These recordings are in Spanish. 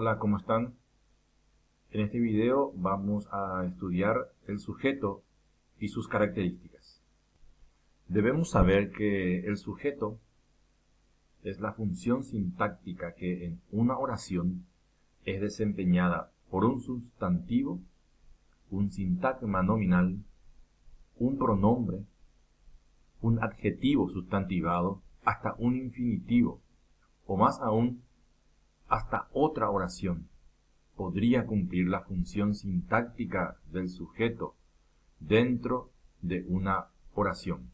Hola, ¿cómo están? En este video vamos a estudiar el sujeto y sus características. Debemos saber que el sujeto es la función sintáctica que en una oración es desempeñada por un sustantivo, un sintagma nominal, un pronombre, un adjetivo sustantivado, hasta un infinitivo, o más aún, hasta otra oración podría cumplir la función sintáctica del sujeto dentro de una oración.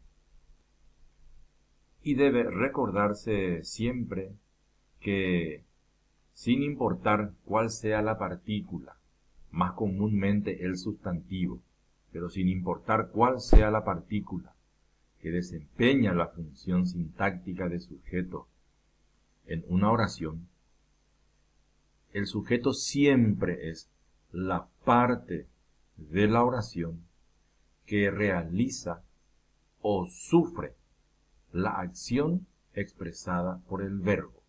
Y debe recordarse siempre que, sin importar cuál sea la partícula, más comúnmente el sustantivo, pero sin importar cuál sea la partícula que desempeña la función sintáctica de sujeto en una oración, el sujeto siempre es la parte de la oración que realiza o sufre la acción expresada por el verbo.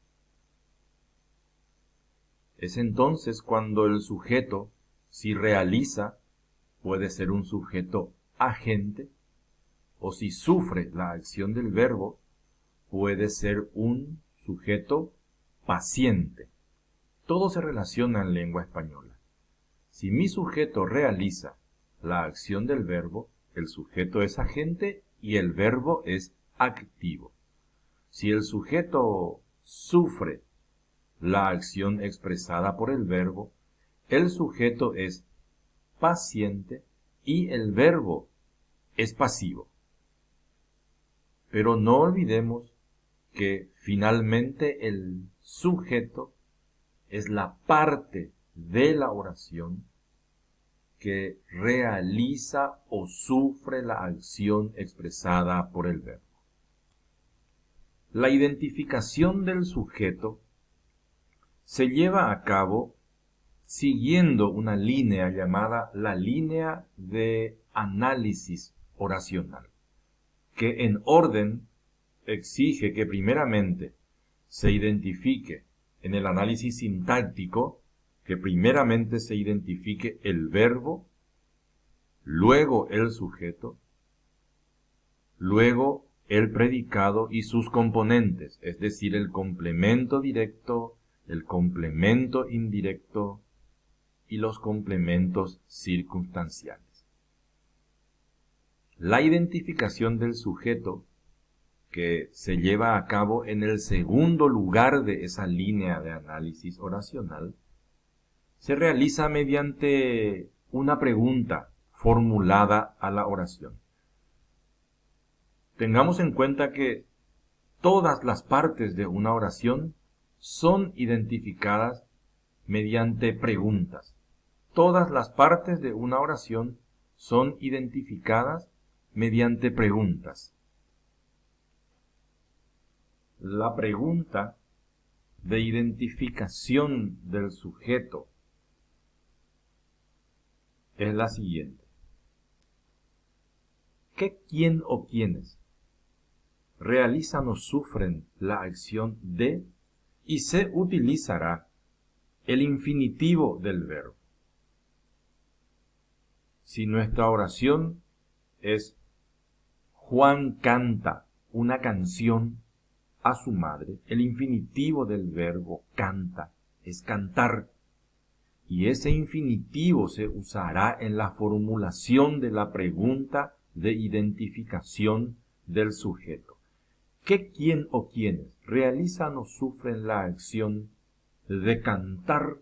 Es entonces cuando el sujeto, si realiza, puede ser un sujeto agente, o si sufre la acción del verbo, puede ser un sujeto paciente. Todo se relaciona en lengua española. Si mi sujeto realiza la acción del verbo, el sujeto es agente y el verbo es activo. Si el sujeto sufre la acción expresada por el verbo, el sujeto es paciente y el verbo es pasivo. Pero no olvidemos que finalmente el sujeto es la parte de la oración que realiza o sufre la acción expresada por el verbo. La identificación del sujeto se lleva a cabo siguiendo una línea llamada la línea de análisis oracional, que en orden exige que primeramente se identifique en el análisis sintáctico, que primeramente se identifique el verbo, luego el sujeto, luego el predicado y sus componentes, es decir, el complemento directo, el complemento indirecto y los complementos circunstanciales. La identificación del sujeto, que se lleva a cabo en el segundo lugar de esa línea de análisis oracional, se realiza mediante una pregunta formulada a la oración. Tengamos en cuenta que todas las partes de una oración son identificadas mediante preguntas. Todas las partes de una oración son identificadas mediante preguntas. La pregunta de identificación del sujeto es la siguiente. ¿Qué, quién o quiénes realizan o sufren la acción de? Y se utilizará el infinitivo del verbo. Si nuestra oración es Juan canta una canción a su madre, el infinitivo del verbo canta es cantar. Y ese infinitivo se usará en la formulación de la pregunta de identificación del sujeto. ¿Qué, quién o quiénes realizan o sufren la acción de cantar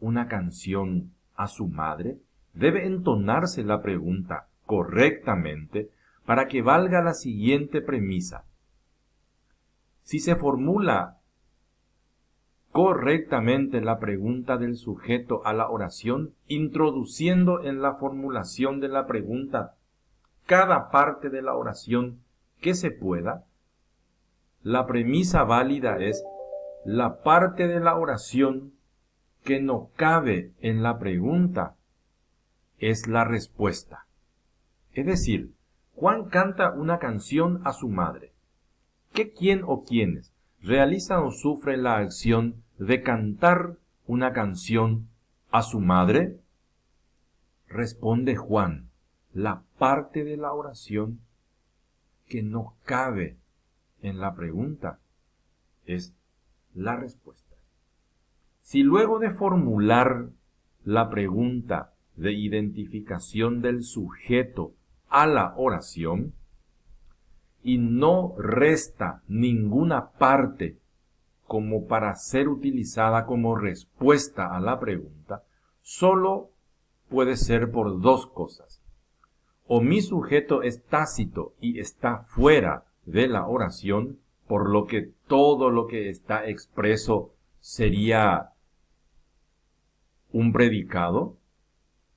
una canción a su madre? Debe entonarse la pregunta correctamente para que valga la siguiente premisa. Si se formula correctamente la pregunta del sujeto a la oración, introduciendo en la formulación de la pregunta cada parte de la oración que se pueda, la premisa válida es la parte de la oración que no cabe en la pregunta es la respuesta. Es decir, Juan canta una canción a su madre. ¿Qué, quién o quiénes realizan o sufren la acción de cantar una canción a su madre? Responde Juan, la parte de la oración que no cabe en la pregunta es la respuesta. Si luego de formular la pregunta de identificación del sujeto a la oración y no resta ninguna parte como para ser utilizada como respuesta a la pregunta, solo puede ser por dos cosas. O mi sujeto es tácito y está fuera de la oración, por lo que todo lo que está expreso sería un predicado,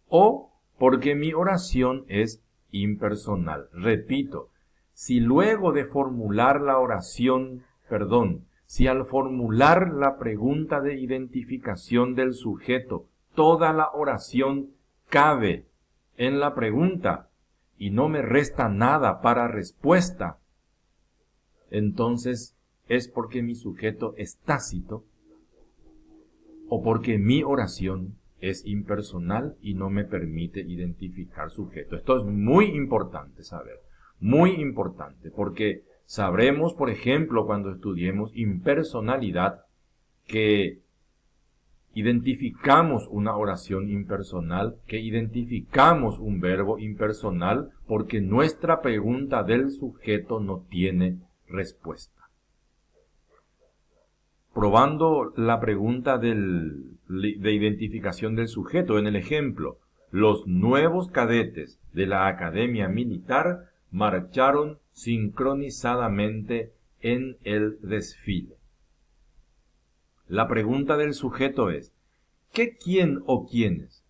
o porque mi oración es impersonal. Repito, si luego de formular la oración, si al formular la pregunta de identificación del sujeto, toda la oración cabe en la pregunta y no me resta nada para respuesta, entonces es porque mi sujeto es tácito o porque mi oración es impersonal y no me permite identificar sujeto. Esto es muy importante saber, muy importante, porque sabremos, por ejemplo, cuando estudiemos impersonalidad, que identificamos una oración impersonal, que identificamos un verbo impersonal, porque nuestra pregunta del sujeto no tiene respuesta. Probando la pregunta de identificación del sujeto en el ejemplo, los nuevos cadetes de la Academia Militar marcharon sincronizadamente en el desfile. La pregunta del sujeto es, ¿qué quién o quiénes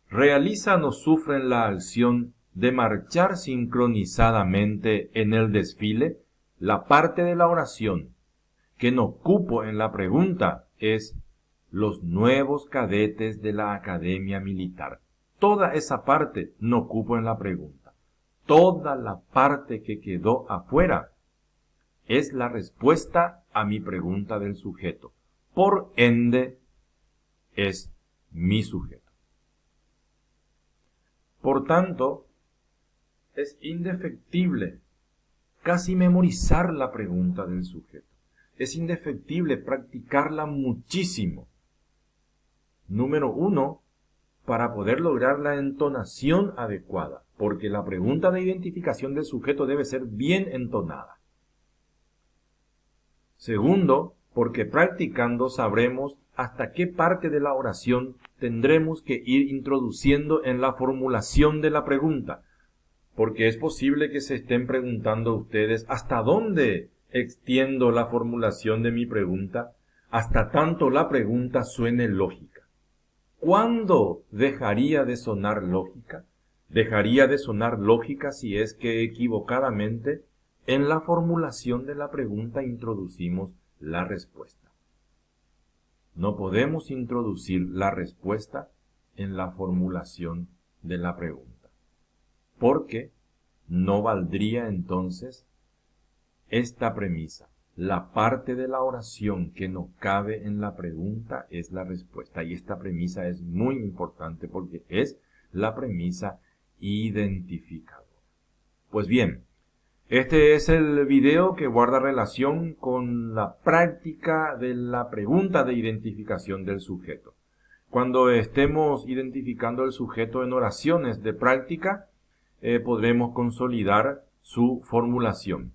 realizan o sufren la acción de marchar sincronizadamente en el desfile? La parte de la oración que no cupo en la pregunta es los nuevos cadetes de la Academia Militar. Toda esa parte no cupo en la pregunta. Toda la parte que quedó afuera es la respuesta a mi pregunta del sujeto. Por ende, es mi sujeto. Por tanto, es indefectible casi memorizar la pregunta del sujeto. Es indefectible practicarla muchísimo. Número 1, para poder lograr la entonación adecuada, porque la pregunta de identificación del sujeto debe ser bien entonada. Segundo, porque practicando sabremos hasta qué parte de la oración tendremos que ir introduciendo en la formulación de la pregunta, porque es posible que se estén preguntando ustedes hasta dónde extiendo la formulación de mi pregunta, hasta tanto la pregunta suene lógica. ¿Cuándo dejaría de sonar lógica? Dejaría de sonar lógica si es que equivocadamente en la formulación de la pregunta introducimos la respuesta. No podemos introducir la respuesta en la formulación de la pregunta, porque no valdría entonces esta premisa. La parte de la oración que no cabe en la pregunta es la respuesta. Y esta premisa es muy importante porque es la premisa identificadora. Pues bien, este es el video que guarda relación con la práctica de la pregunta de identificación del sujeto. Cuando estemos identificando el sujeto en oraciones de práctica, podremos consolidar su formulación.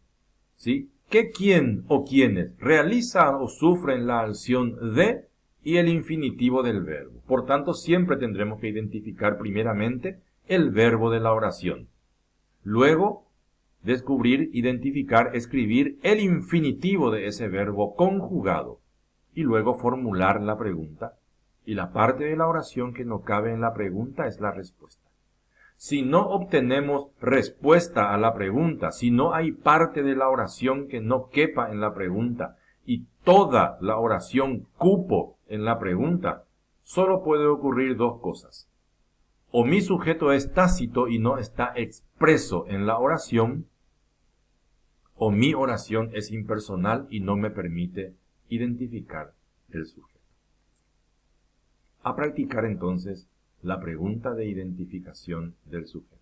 ¿Sí? ¿Qué quién o quiénes realizan o sufren la acción de y el infinitivo del verbo? Por tanto, siempre tendremos que identificar primeramente el verbo de la oración. Luego, descubrir, identificar, escribir el infinitivo de ese verbo conjugado. Y luego formular la pregunta. Y la parte de la oración que no cabe en la pregunta es la respuesta. Si no obtenemos respuesta a la pregunta, si no hay parte de la oración que no quepa en la pregunta y toda la oración cupo en la pregunta, solo puede ocurrir dos cosas. O mi sujeto es tácito y no está expreso en la oración, o mi oración es impersonal y no me permite identificar el sujeto. A practicar entonces la pregunta de identificación del sujeto.